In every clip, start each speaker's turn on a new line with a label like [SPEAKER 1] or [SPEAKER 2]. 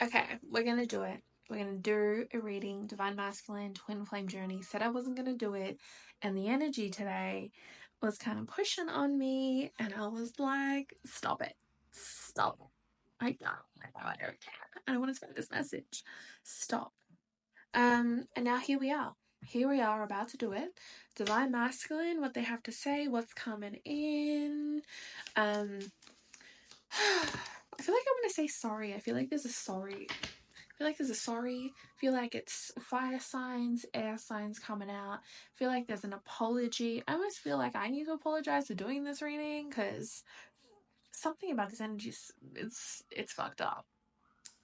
[SPEAKER 1] Okay, we're gonna do it. We're gonna do a reading, Divine Masculine, Twin Flame Journey. Said I wasn't gonna do it, and the energy today was kind of pushing on me, and I was like, stop it. Stop. I don't. I don't care. I don't want to spread this message. Stop. And now here we are. Here we are about to do it. Divine Masculine, what they have to say, what's coming in. Um I feel like I'm gonna say sorry. I feel like there's a sorry. I feel like there's a sorry. I feel like it's fire signs, air signs coming out. I feel like there's an apology. I almost feel like I need to apologize for doing this reading because something about this energy it's fucked up.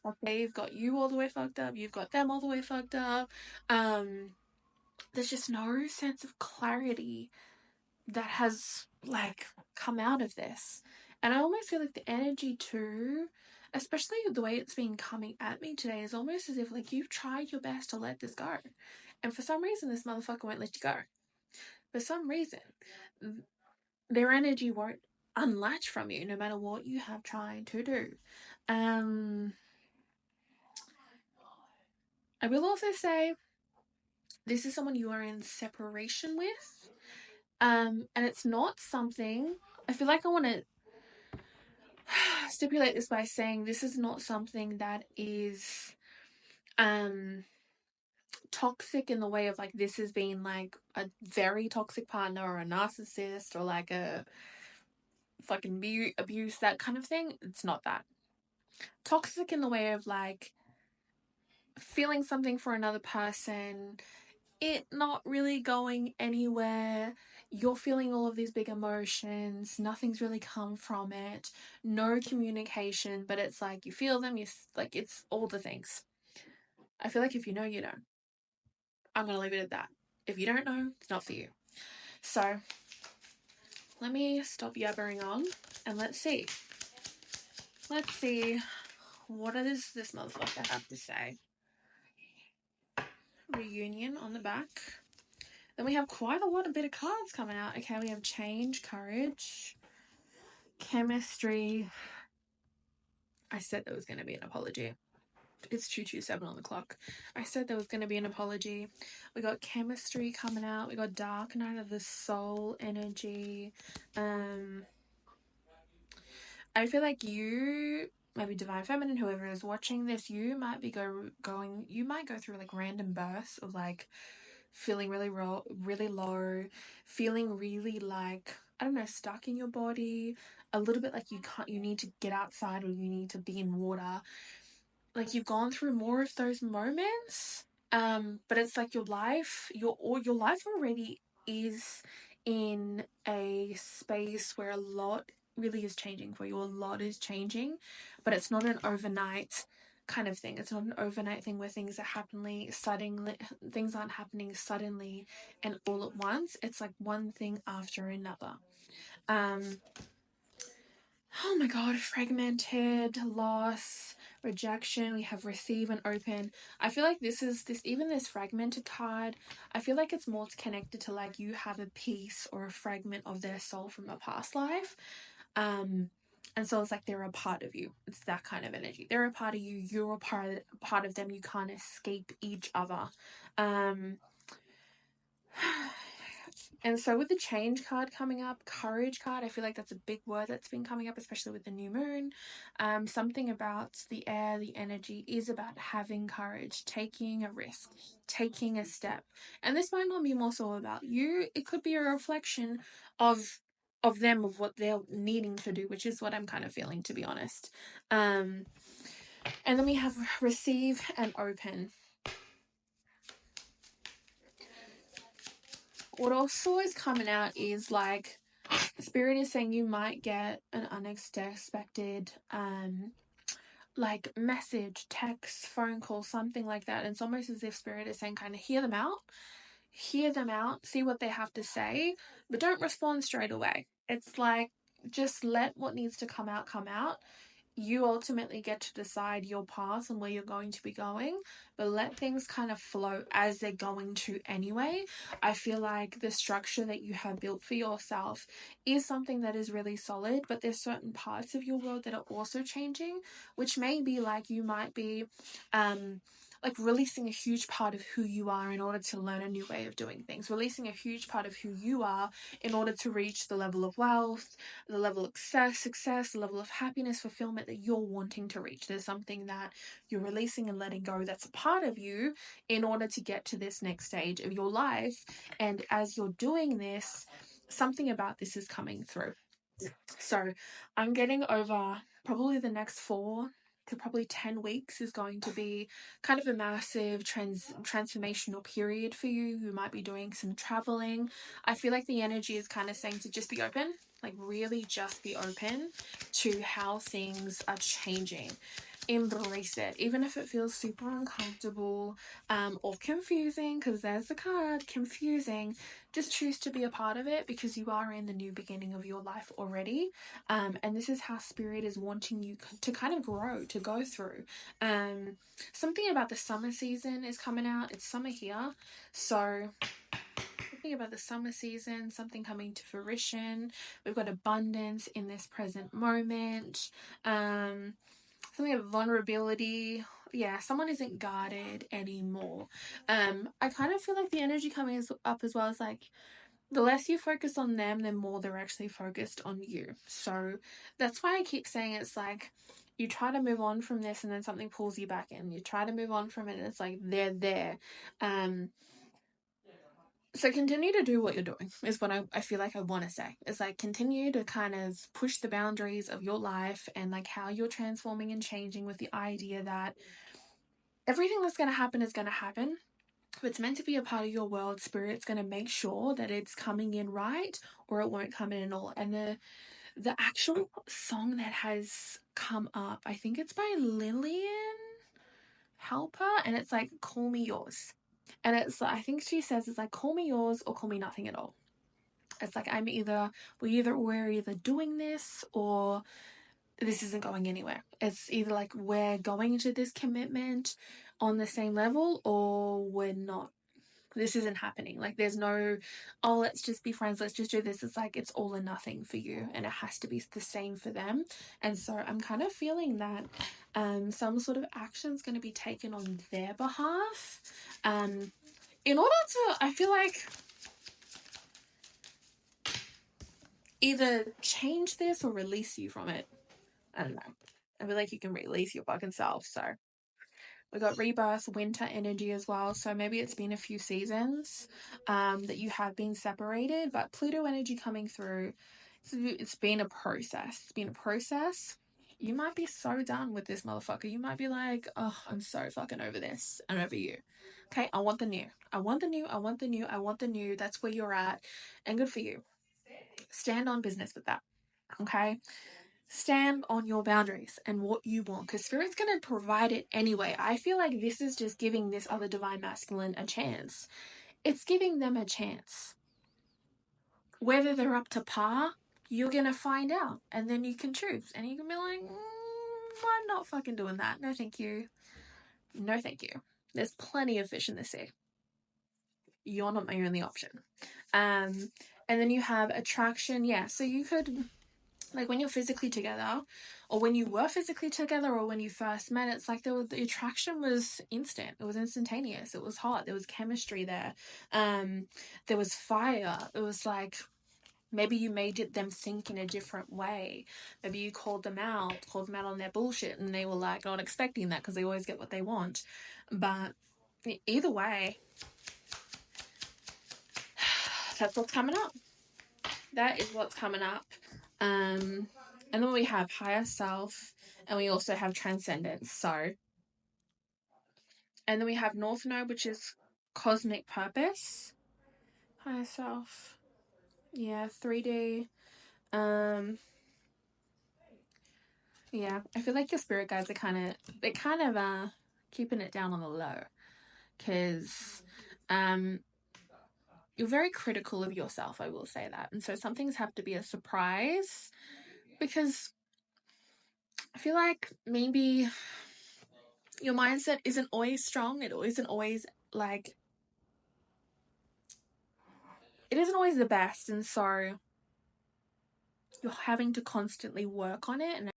[SPEAKER 1] Okay, you've got you all the way fucked up. You've got them all the way fucked up. Um, there's just no sense of clarity that has like come out of this. And I almost feel like the energy too, especially the way it's been coming at me today, is almost as if like you've tried your best to let this go. And for some reason this motherfucker won't let you go. For some reason their energy won't unlatch from you no matter what you have tried to do. I will also say this is someone you are in separation with. And it's not something I feel like I want to stipulate this by saying this is not something that is toxic in the way of like this has been like a very toxic partner or a narcissist or like a fucking abuse, that kind of thing. It's not that. Toxic in the way of like feeling something for another person, it not really going anywhere. You're feeling all of these big emotions, nothing's really come from it, no communication, but it's like you feel them, you like it's all the things. I feel like if you know, you know. I'm gonna leave it at that. If you don't know, it's not for you. So let me stop yabbering on and let's see. Let's see what does this motherfucker have to say. Reunion on the back. Then we have quite a lot of bit of cards coming out. Okay, we have change, courage, chemistry. I said there was going to be an apology. It's 2:27 on the clock. I said there was going to be an apology. We got chemistry coming out. We got dark night of the soul energy. I feel like you, maybe divine feminine, whoever is watching this, you might be you might go through like random bursts of like feeling really low, feeling really like, I don't know, stuck in your body, a little bit like you need to get outside or you need to be in water. Like you've gone through more of those moments. But it's like your life already is in a space where a lot really is changing for you. A lot is changing, but it's not an overnight kind of thing. It's not an overnight thing where things are happening suddenly. Things aren't happening suddenly and all at once. It's like one thing after another. Um, oh my god, fragmented, loss, rejection. We have receive and open. I feel like this fragmented card, I feel like it's more connected to like you have a piece or a fragment of their soul from a past life. And so it's like they're a part of you. It's that kind of energy. They're a part of you, you're a part of them. You can't escape each other. Um And so with the change card coming up, courage card, I feel like that's a big word that's been coming up, especially with the new moon. Something about the air, the energy is about having courage, taking a risk, taking a step. And this might not be more so about you. It could be a reflection of them, of what they're needing to do, which is what I'm kind of feeling, to be honest. And then we have receive and open. What also is coming out is like Spirit is saying you might get an unexpected like message, text, phone call, something like that. And it's almost as if Spirit is saying kind of hear them out, see what they have to say, but don't respond straight away. It's like just let what needs to come out come out. you ultimately get to decide your path and where you're going to be going, but let things kind of flow as they're going to anyway. I feel like the structure that you have built for yourself is something that is really solid, but there's certain parts of your world that are also changing, which may be like you might be like releasing a huge part of who you are in order to learn a new way of doing things, releasing a huge part of who you are in order to reach the level of wealth, the level of success, the level of happiness, fulfillment that you're wanting to reach. There's something that you're releasing and letting go that's a part of you in order to get to this next stage of your life. And as you're doing this, something about this is coming through. So I'm getting over probably the next 4 to probably 10 weeks is going to be kind of a massive transformational period for you. You might be doing some traveling. I feel like the energy is kind of saying to just be open, like really just be open to how things are changing. Embrace it, even if it feels super uncomfortable or confusing, because there's the card, confusing. Just choose to be a part of it because you are in the new beginning of your life already. And this is how spirit is wanting you to kind of grow, to go through. Something about the summer season is coming out. It's summer here. So something about the summer season, something coming to fruition. We've got abundance in this present moment. Something of vulnerability. Yeah, someone isn't guarded anymore. I kind of feel like the energy coming up as well is like the less you focus on them, the more they're actually focused on you. So that's why I keep saying it's like you try to move on from this and then something pulls you back in. You try to move on from it and it's like they're there. So continue to do what you're doing is what I feel like I want to say. It's like continue to kind of push the boundaries of your life and like how you're transforming and changing with the idea that everything that's going to happen is going to happen. If it's meant to be a part of your world, spirit's going to make sure that it's coming in right or it won't come in at all. And the actual song that has come up, I think it's by Lillian Helper, and it's like Call Me Yours. And it's I think she says it's like call me yours or call me nothing at all. It's like we're either doing this or this isn't going anywhere. It's either like we're going to this commitment on the same level or we're not. This isn't happening. Like there's no, oh, let's just be friends, let's just do this. It's like it's all or nothing for you and it has to be the same for them. And so I'm kind of feeling that some sort of action is going to be taken on their behalf in order to, I feel like, either change this or release you from it. I don't know. I feel like you can release your fucking self. So we got rebirth, winter energy as well. So maybe it's been a few seasons that you have been separated, but Pluto energy coming through. It's been a process. It's been a process. You might be so done with this motherfucker. You might be like, oh, I'm so fucking over this and over you. Okay, I want the new. I want the new. I want the new. I want the new. That's where you're at. And good for you. Stand on business with that. Okay? Stand on your boundaries and what you want because spirit's going to provide it anyway. I feel like this is just giving this other divine masculine a chance. It's giving them a chance. Whether they're up to par, you're going to find out and then you can choose and you can be like, I'm not fucking doing that. No, thank you. No, thank you. There's plenty of fish in the sea. You're not my only option. And then you have attraction. Yeah, so you could like when you're physically together or when you were physically together or when you first met, it's like the attraction was instant. It was instantaneous. It was hot. There was chemistry there. There was fire. It was like maybe you made them think in a different way. Maybe you called them out on their bullshit and they were like not expecting that because they always get what they want. But either way, that's what's coming up. That is what's coming up. And then we have higher self and we also have transcendence. So, and then we have North Node, which is cosmic purpose. Higher self. Yeah, 3D. Yeah, I feel like your spirit guides are they're kind of keeping it down on the low. Because you're very critical of yourself, I will say that. And so some things have to be a surprise because feel like maybe your mindset isn't always strong. It isn't always like, it isn't always the best. And so you're having to constantly work on it. And